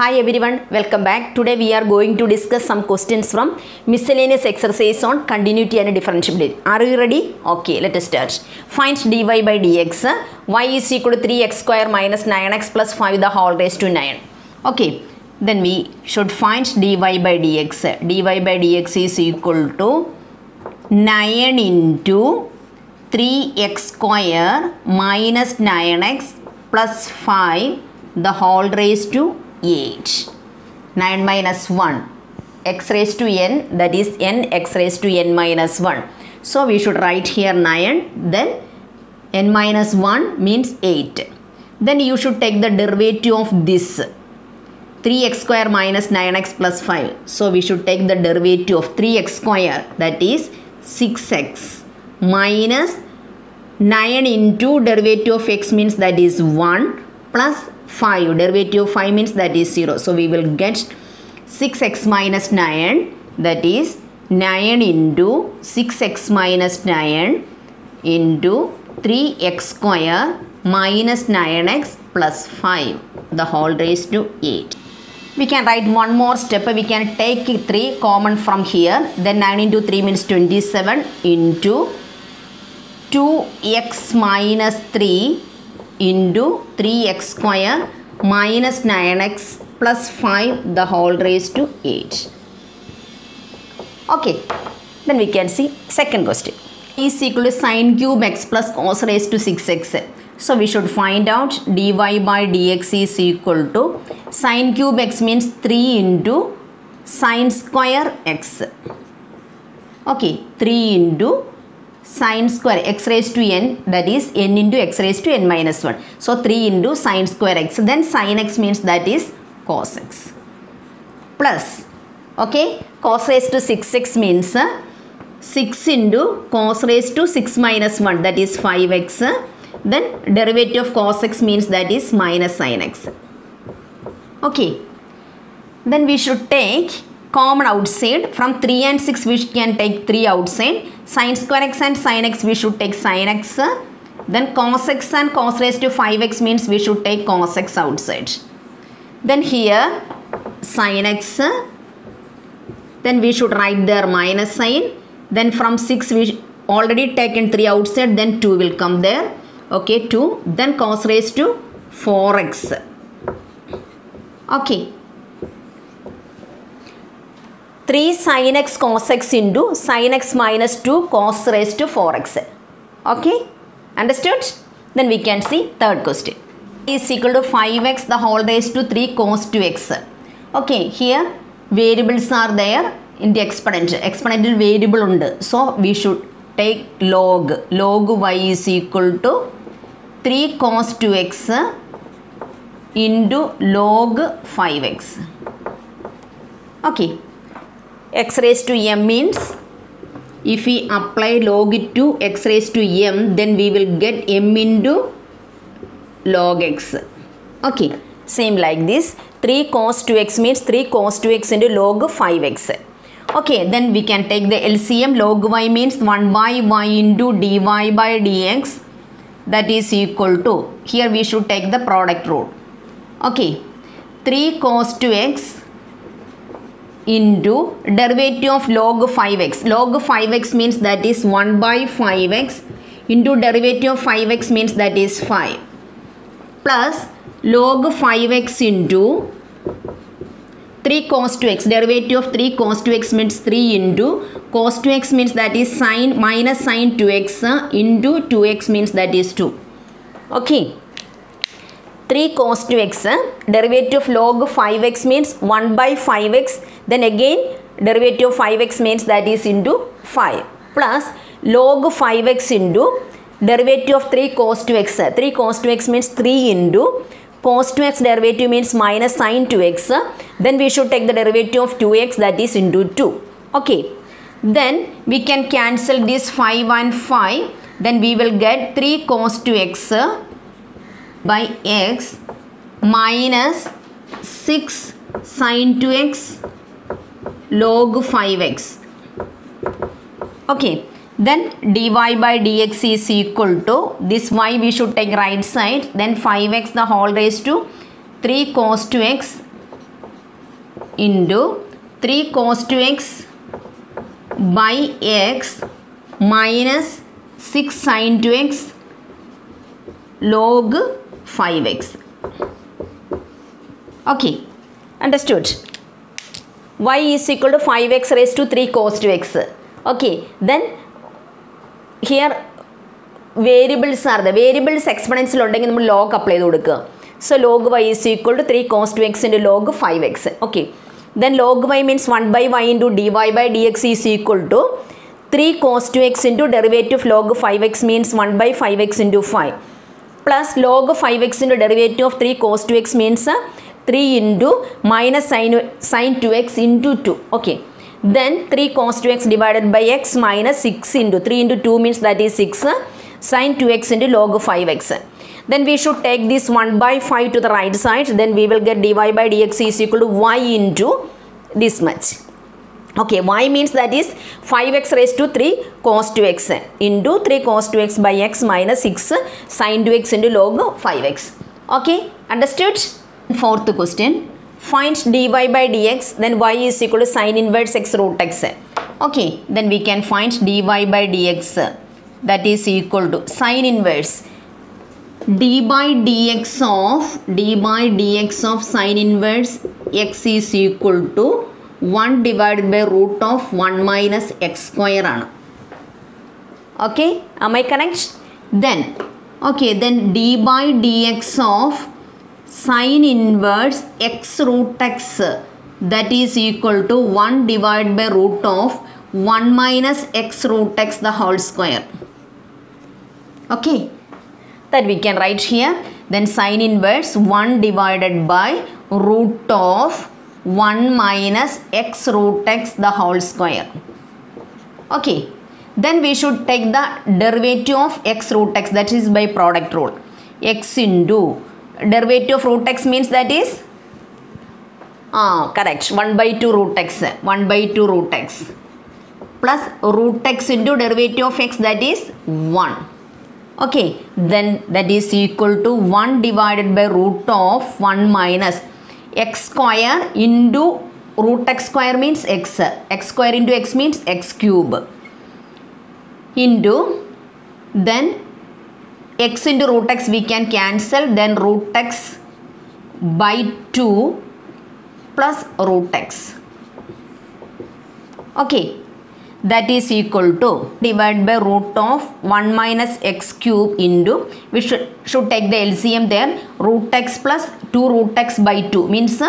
Hi everyone, welcome back. Today we are going to discuss some questions from miscellaneous exercise on continuity and differentiability. Are you ready? Okay, let us start. Find dy by dx. Y is equal to 3x square minus 9x plus 5 the whole raised to 9. Okay, then we should find dy by dx. Dy by dx is equal to 9 into 3x square minus 9x plus 5 the whole raised to 8. 9 minus 1 x raised to n, that is n x raised to n minus 1. So we should write here 9, then n minus 1 means 8. Then you should take the derivative of this 3x square minus 9x plus 5. So we should take the derivative of 3x square, that is 6x minus 9 into derivative of x means that is 1 plus 5, derivative of 5 means that is 0. So we will get 6x minus 9, that is 9 into 6x minus 9 into 3x square minus 9x plus 5 the whole raised to 8. We can write one more step. We can take 3 common from here. Then 9 into 3 means 27 into 2x minus 3 into 3x square minus 9x plus 5 the whole raised to 8. Okay, then we can see second question. Is equal to sine cube x plus cos raised to 6x. So we should find out dy by dx is equal to sine cube x means 3 into sine square x. Okay, 3 into sine square x raised to n, that is n into x raised to n minus 1. So 3 into sine square x, then sine x means that is cos x plus, okay, cos raised to 6x means 6 into cos raised to 6 minus 1, that is 5x, then derivative of cos x means that is minus sine x. Okay, then we should take common outside. From 3 and 6 we can take 3 outside. Sin square x and sin x we should take sin x. Then cos x and cos raised to 5x means we should take cos x outside. Then here sin x. Then we should write there minus sign. Then from 6 we already taken 3 outside. Then 2 will come there. Okay, 2. Then cos raised to 4x. Okay. 3 sin x cos x into sin x minus 2 cos raised to 4x. Okay, understood? Then we can see third question. Is equal to 5x the whole raised to 3 cos 2x. Okay, here variables are there in the exponent. Exponential variable undu. So we should take log. Log y is equal to 3 cos 2x into log 5x. Okay. X raised to m means if we apply log it to x raised to m, then we will get m into log x. Okay, same like this. 3 cos 2x means 3 cos 2x into log 5x. Okay, then we can take the LCM. Log y means 1 by y into dy by dx, that is equal to, here we should take the product rule. Okay, 3 cos 2x into derivative of log 5x. Log 5x means that is 1 by 5x into derivative of 5x means that is 5 plus log 5x into 3 cos 2x. Derivative of 3 cos 2x means 3 into cos 2x means that is sine minus sine 2x into 2x means that is 2. Okay. 3 cos 2x, derivative of log 5x means 1 by 5x, then again derivative of 5x means that is into 5 plus log 5x into derivative of 3 cos 2x. 3 cos 2x means 3 into cos 2x derivative means minus sine 2x, then we should take the derivative of 2x, that is into 2. Okay, then we can cancel this 5 and 5, then we will get 3 cos 2x by x minus 6 sin 2x log 5x. Okay, then dy by dx is equal to this y we should take right side, then 5x the whole raised to 3 cos 2x into 3 cos 2x by x minus 6 sin 2x log 5x. Okay, understood. Y is equal to 5x raised to 3 cos 2x. Okay, then here variables are the variables exponential ഉണ്ടെങ്കിൽ നമ്മൾ log apply ചെയ്ത് കൊടുക്കുക. So log y is equal to 3 cos 2x into log 5x. Okay, then log y means 1 by y into dy by dx is equal to 3 cos 2x into derivative log 5x means 1 by 5x into 5 plus log 5x into derivative of 3 cos 2x means 3 into minus sin 2x into 2. Okay, then 3 cos 2x divided by x minus 6 into 3 into 2 means that is 6 sin 2x into log 5x. Then we should take this 1 by 5 to the right side. Then we will get dy by dx is equal to y into this much. Okay, y means that is 5x raised to 3 cos 2x into 3 cos 2x by x minus 6 sin 2x into log 5x. Okay, understood? Fourth question. Find dy by dx. Then y is equal to sin inverse x root x. Okay, then we can find dy by dx. That is equal to sin inverse d by dx of sin inverse x is equal to 1 divided by root of 1 minus x square ആണ്. Okay, am I correct? Then d by dx of sin inverse x root x that is equal to 1 divided by root of 1 minus x root x the whole square. Okay, that we can write here. Then sin inverse 1 divided by root of 1 minus x root x the whole square. Okay, then we should take the derivative of x root x, that is by product rule. X into derivative of root x means that is correct, 1 by 2 root x, 1 by 2 root x plus root x into derivative of x, that is 1. Okay, then that is equal to 1 divided by root of 1 minus x square into root x square means x square into x means x cube into then x into root x we can cancel, then root x by 2 plus root x. Okay, that is equal to divided by root of 1 minus x cube into, we should take the LCM there, root x plus 2 root x by 2 means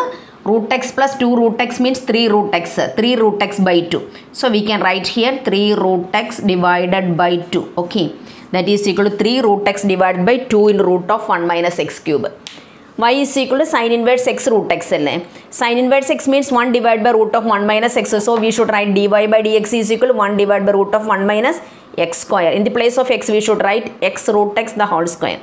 root x plus 2 root x means 3 root x, 3 root x by 2. So we can write here 3 root x divided by 2. Okay, that is equal to 3 root x divided by 2 in root of 1 minus x cube. Y is equal to sin inverse x root x. Sin inverse x means 1 divided by root of 1 minus x. So we should write dy by dx is equal to 1 divided by root of 1 minus x square. In the place of x we should write x root x the whole square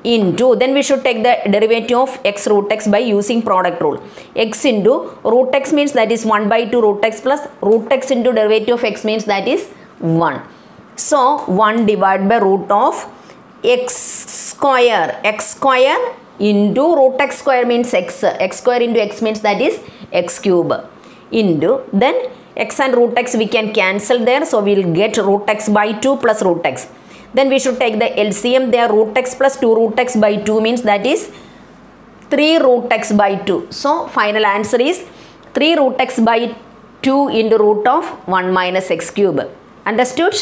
into, then we should take the derivative of x root x by using product rule. X into root x means that is 1 by 2 root x plus root x into derivative of x means that is 1. So 1 divided by root of x square into root x square means x square into x means that is x cube into, then x and root x we can cancel there, so we will get root x by 2 plus root x. Then we should take the LCM there, root x plus 2 root x by 2 means that is 3 root x by 2. So final answer is 3 root x by 2 into root of 1 minus x cube. Understood?